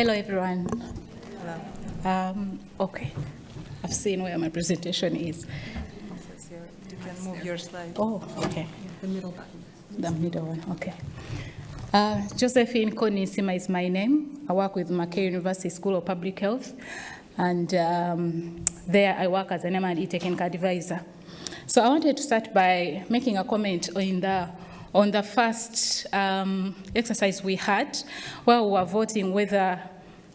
Hello, everyone. Hello. Okay, I've seen where my presentation is. You can move your slide. Oh, okay. The middle button. The middle one, okay. Josephine Ninsiima is my name. I work with Mackay University School of Public Health, and there I work as an M&E technical advisor. So I wanted to start by making a comment on the first exercise we had, where we were voting whether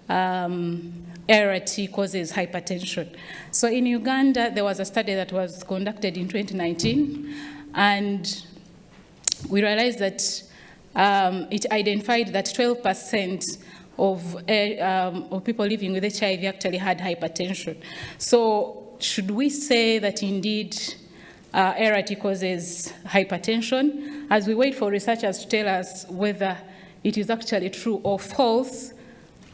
ART causes hypertension. So in Uganda, there was a study that was conducted in 2019, and we realized that it identified that 12% of people living with HIV actually had hypertension. So should we say that indeed ART causes hypertension? As we wait for researchers to tell us whether it is actually true or false,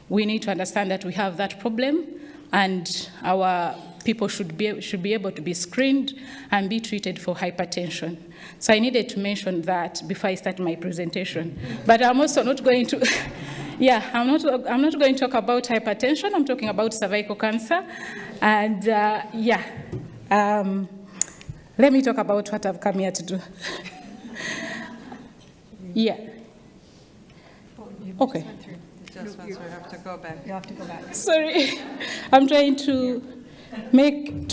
we need to understand that we have that problem, and our people should be able to be screened and be treated for hypertension. So I needed to mention that before I start my presentation. But I'm also not going to, I'm not going to talk about hypertension. I'm talking about cervical cancer, and let me talk about what I've come here to do. Okay. Just once we have to go back. You have to go back. Sorry, I'm trying to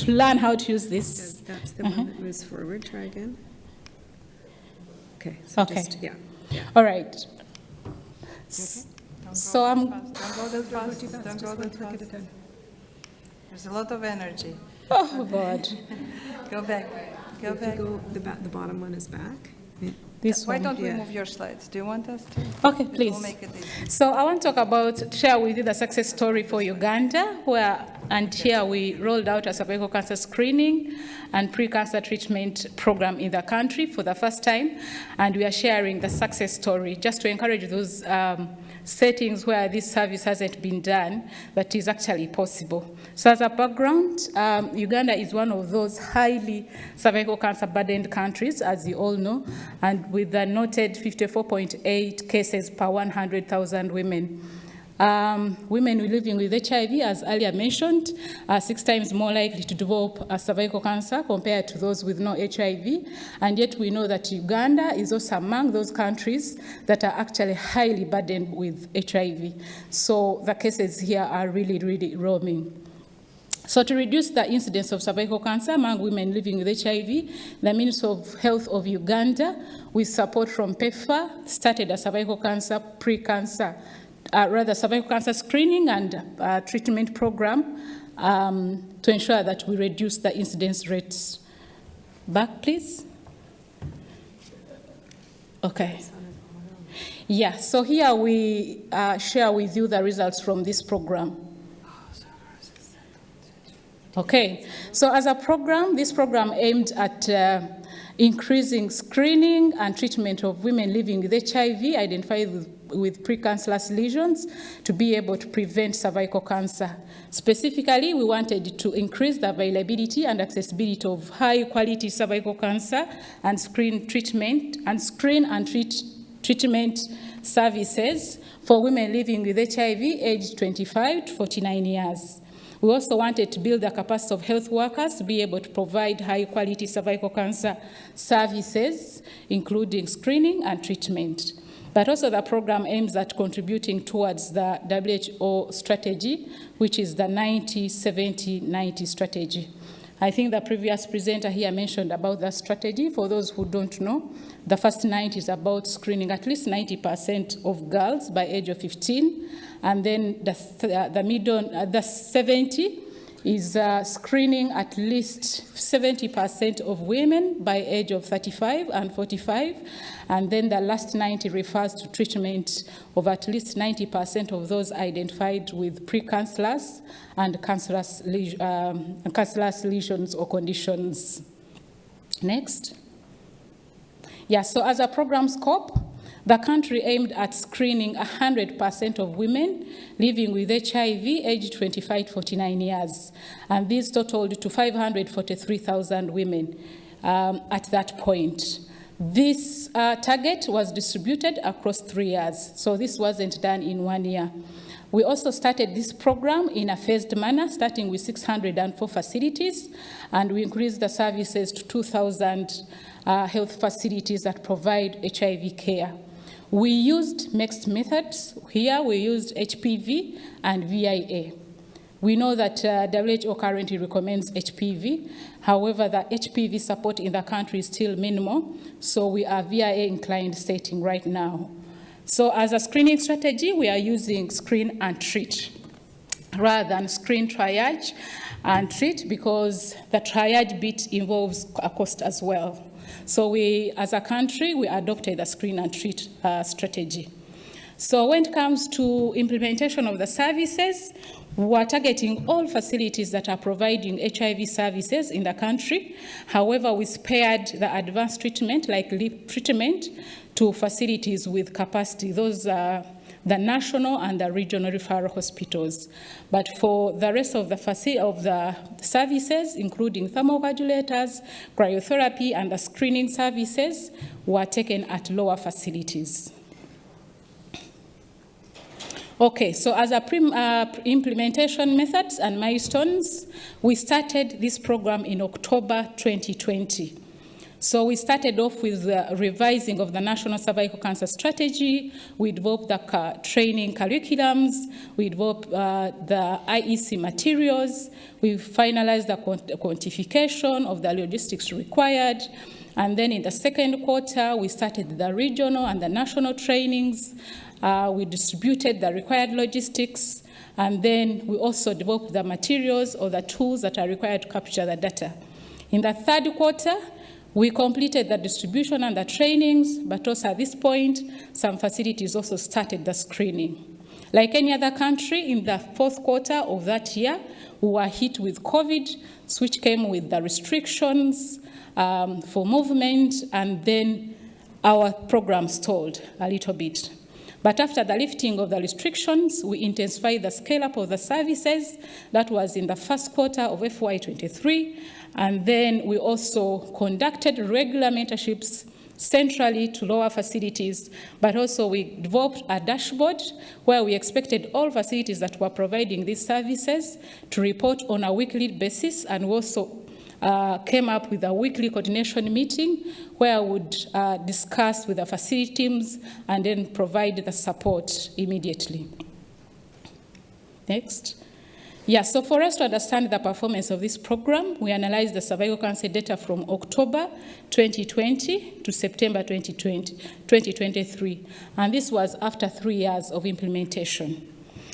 learn how to use this. That's the one that moves forward. Try again. Okay. So Okay. yeah. All right. Don't So go I'm. fast. Don't go that fast. Too fast. Don't Just go one that click at a fast. time. There's a lot of energy. Oh God, Go back. Go If you back. go, the bottom one is back. Yeah. this Why one. don't we Yeah. move your slides? Do you want us to? Okay, It please. will make it easy. So I want to share with you the success story for Uganda, here we rolled out a cervical cancer screening and pre-cancer treatment program in the country for the first time, and we are sharing the success story just to encourage those settings where this service hasn't been done, that is actually possible. So as a background, Uganda is one of those highly cervical cancer burdened countries, as you all know, and with the noted 54.8 cases per 100,000 women. Women living with HIV, as earlier mentioned, are 6 times more likely to develop a cervical cancer compared to those with no HIV. And yet we know that Uganda is also among those countries that are actually highly burdened with HIV. So the cases here are really, really roaming. So to reduce the incidence of cervical cancer among women living with HIV, the Ministry of Health of Uganda, with support from PEPFAR, started a cervical cancer cervical cancer screening and treatment program to ensure that we reduce the incidence rates. Back, please. Okay. Yeah, so here we share with you the results from this program. Okay, so as a program, this program aimed at increasing screening and treatment of women living with HIV identified with precancerous lesions to be able to prevent cervical cancer. Specifically, we wanted to increase the availability and accessibility of high-quality cervical cancer and screen and treat treatment services for women living with HIV aged 25 to 49 years. We also wanted to build the capacity of health workers to be able to provide high-quality cervical cancer services, including screening and treatment. But also the program aims at contributing towards the WHO strategy, which is the 90-70-90 strategy. I think the previous presenter here mentioned about that strategy. For those who don't know, the first 90 is about screening at least 90% of girls by age of 15, and then the 70 is screening at least 70% of women by age of 35 and 45, and then the last 90 refers to treatment of at least 90% of those identified with precancerous and cancerous lesions or conditions. Next. Yeah, so as a program scope, the country aimed at screening 100% of women living with HIV aged 25 to 49 years, and this totaled to 543,000 women at that point. This target was distributed across 3 years, so this wasn't done in 1 year. We also started this program in a phased manner, starting with 604 facilities, and we increased the services to 2,000 health facilities that provide HIV care. We used mixed methods. Here we used HPV and VIA. We know that WHO currently recommends HPV. However, the HPV support in the country is still minimal, so we are VIA-inclined setting right now. So as a screening strategy, we are using screen and treat rather than screen, triage, and treat, because the triage bit involves a cost as well. So we, as a country, we adopted the screen and treat strategy. So when it comes to implementation of the services, we are targeting all facilities that are providing HIV services in the country. However, we spared the advanced treatment, like LEAP treatment, to facilities with capacity. Those are the national and the regional referral hospitals. But for the rest of the services, including thermocoagulators, cryotherapy, and the screening services, were taken at lower facilities. Okay, so as a implementation methods and milestones, we started this program in October 2020. So we started off with the revising of the National Cervical Cancer Strategy. We developed the training curriculums. We developed the IEC materials. We finalized the quantification of the logistics required. And then in the second quarter, we started the regional and the national trainings. We distributed the required logistics, and then we also developed the materials or the tools that are required to capture the data. In the third quarter, we completed the distribution and the trainings, but also at this point, some facilities also started the screening. Like any other country, in the fourth quarter of that year, we were hit with COVID, which came with the restrictions for movement, and then our program stalled a little bit. But after the lifting of the restrictions, we intensified the scale-up of the services. That was in the first quarter of FY23. And then we also conducted regular mentorships centrally to lower facilities, but also we developed a dashboard where we expected all facilities that were providing these services to report on a weekly basis, and we also came up with a weekly coordination meeting where I would discuss with the facility teams and then provide the support immediately. Next. Yeah, so for us to understand the performance of this program, we analyzed the cervical cancer data from October 2020 to September 2023. And this was after 3 years of implementation.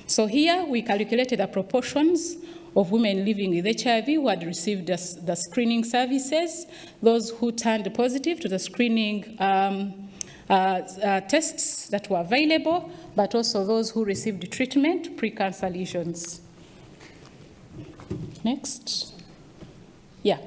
So here we calculated the proportions of women living with HIV who had received the screening services, those who turned positive to the screening tests that were available, but also those who received treatment, pre-cancer lesions. Next. Yeah.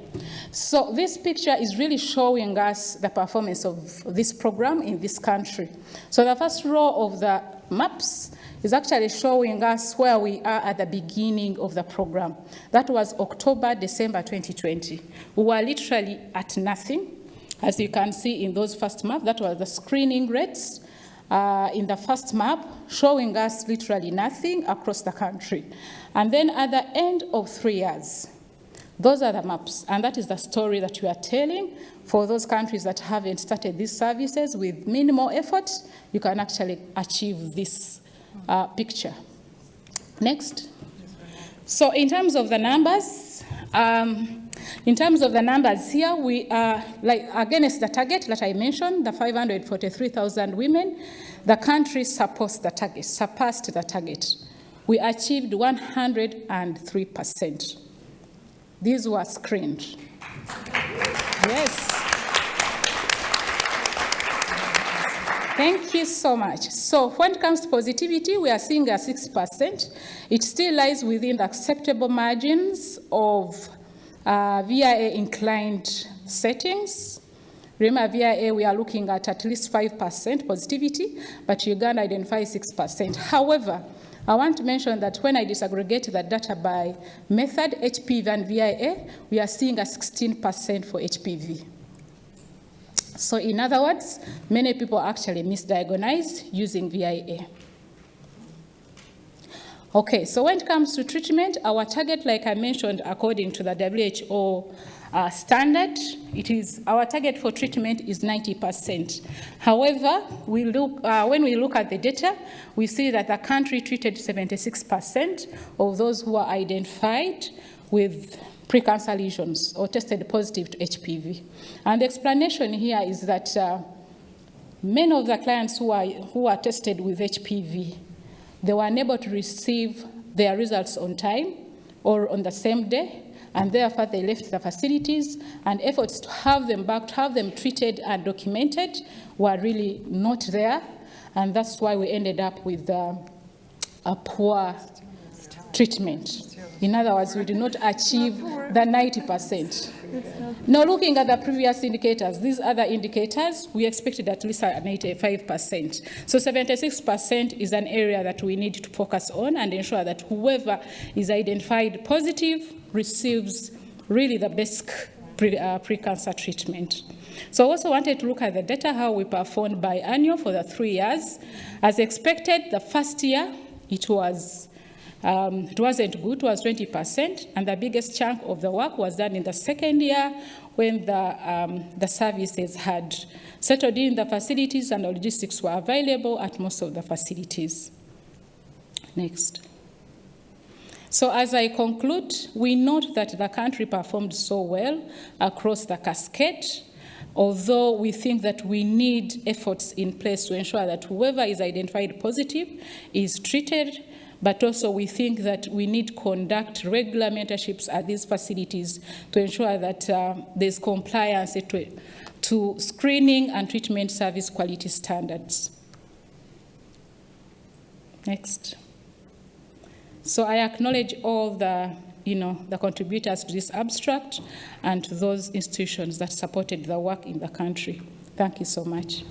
So this picture is really showing us the performance of this program in this country. So the first row of the maps is actually showing us where we are at the beginning of the program. That was October, December 2020. We were literally at nothing. As you can see in those first maps, that was the screening rates in the first map, showing us literally nothing across the country. And then at the end of 3 years, those are the maps, and that is the story that we are telling. For those countries that haven't started these services with minimal effort, you can actually achieve this picture. Next. So in terms of the numbers, here, we are, like, against the target that I mentioned, the 543,000 women, the country surpassed the target. We achieved 103%. These were screened. Yes. Thank you so much. So when it comes to positivity, we are seeing a 6%. It still lies within the acceptable margins of VIA-inclined settings. Remember, VIA, we are looking at least 5% positivity, but Uganda identifies 6%. However, I want to mention that when I disaggregate the data by method, HPV and VIA, we are seeing a 16% for HPV. So in other words, many people actually misdiagnosed using VIA. Okay, so when it comes to treatment, our target, like I mentioned, according to the WHO standard, our target for treatment is 90%. However, when we look at the data, we see that the country treated 76% of those who are identified with precancer lesions or tested positive to HPV. And the explanation here is that many of the clients who are tested with HPV, they were unable to receive their results on time or on the same day, and therefore they left the facilities, and efforts to have them back, to have them treated and documented were really not there, and that's why we ended up with a poor treatment. In other words, we did not achieve the 90%. Now, looking at the previous indicators, these other indicators, we expected at least an 85%. So 76% is an area that we need to focus on and ensure that whoever is identified positive receives really the best pre-cancer treatment. So I also wanted to look at the data, how we performed biannual for the 3 years. As expected, the first year, it wasn't good, it was 20%, and the biggest chunk of the work was done in the second year when the services had settled in the facilities and the logistics were available at most of the facilities. Next. So as I conclude, we note that the country performed so well across the cascade, although we think that we need efforts in place to ensure that whoever is identified positive is treated, but also we think that we need to conduct regular mentorships at these facilities to ensure that there's compliance to screening and treatment service quality standards. Next. So I acknowledge all the contributors to this abstract and to those institutions that supported the work in the country. Thank you so much.